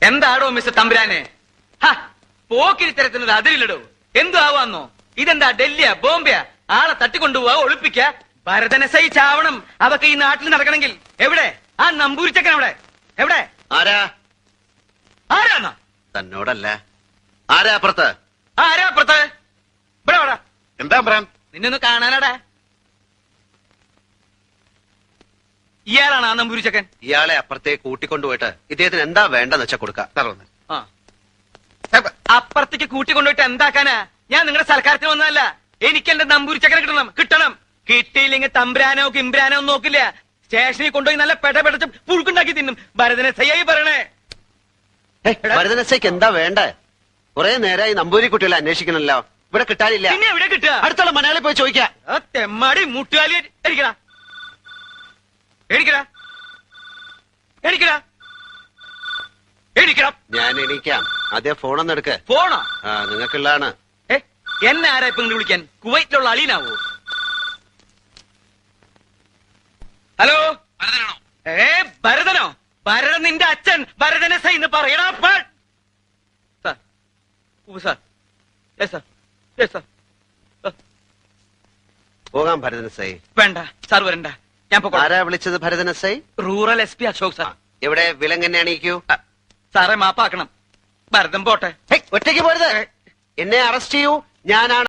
എന്താടോ മിസ്റ്റർ തമ്പുരാനെ? പോക്കിരിത്തരത്തിനൊരു അതിരില്ലടോ. എന്തു ആവാന്നോ? ഇതെന്താ ഡൽഹിയാ ബോംബെയാ? ആളെ തട്ടിക്കൊണ്ടുപോവാ, ഒളിപ്പിക്ക. ഭരതനെ സഹിച്ചാവണം അതൊക്കെ ഈ നാട്ടിൽ നടക്കണമെങ്കിൽ. എവിടെ ആ നമ്പൂരിച്ചക്കൻ? അവിടെ എവിടെ? ആരാ? ആരാന്നാ? തന്നോടല്ല. ആരാ അപ്പുറത്ത്? ആരാ അപ്പുറത്ത്? ഇവിടെ വാടാ. എന്താ പറയാൻ? നിന്നൊന്ന് കാണാനാടാ. ഇയാളാണ് ആ നമ്പൂരിച്ചക്കൻ? ഇയാളെ അപ്പുറത്തേക്ക് കൂട്ടിക്കൊണ്ടുപോയിട്ട് ഇദ്ദേഹത്തിന് എന്താ വേണ്ടെന്ന് വെച്ചാ കൊടുക്കാം. ആ, അപ്പുറത്തേക്ക് കൂട്ടിക്കൊണ്ടുപോയിട്ട് എന്താക്കാനാ? ഞാൻ നിങ്ങളുടെ സൽക്കാരത്തിന് വന്നതല്ല. എനിക്ക് എന്റെ നമ്പൂരിച്ചക്കനെ കിട്ടണം. കിട്ടിയില്ലെങ്കിൽ തമ്പ്രാനോ കിമ്പ്രാനോ ഒന്നും നോക്കില്ല. സ്റ്റേഷനിൽ കൊണ്ടുപോയി നല്ല പെടപെടച്ച് പുഴുക്കുണ്ടാക്കി തിന്നും. ഭരതനെ സയ്യായി പറയണേ. ഭരതനസയ്ക്ക് എന്താ വേണ്ടേ? കുറെ നേരമായി നമ്പൂരി കുട്ടികളെ അന്വേഷിക്കണല്ലോ. ഇവിടെ കിട്ടാനില്ല. പിന്നെ എവിടെ കിട്ടുക? അടുത്തുള്ള മലയാളി പോയി ചോദിക്കാം. തെമ്മാടി മുട്ടുകാലി എടിക്കടാ, എടിക്കടാ, എടിക്കടാ, എടിക്കടാ. ഞാൻ എണീക്കാം. ആദ്യം ഫോണൊന്നും എടുക്ക്. ഫോണോ? നിങ്ങൾക്കുള്ളതാണ്. എന്നെ ആരാ ഇപ്പൊ ഇങ്ങനെ വിളിക്കാൻ? കുവൈറ്റിലുള്ള അളീനാവോ? ഹലോ, ഭരതനോ? ഭരതൻ നിന്റെ അച്ഛൻ ഭരതനെ സൈന്ന് പറയണ. പോകാം ഭരതനസൈ. വേണ്ട സാർ, വരണ്ട. ഞാൻ ആരാ വിളിച്ചത്? ഭരതനസൈ റൂറൽ SP അശോക് സാർ. എവിടെ? വിലങ്ങനെ എണീക്കൂ. സാറെ മാപ്പാക്കണം. ഭരതൻ പോട്ടെ. ഒറ്റയ്ക്ക് പോരുത്. എന്നെ അറസ്റ്റ് ചെയ്യൂ. ഞാനാണ്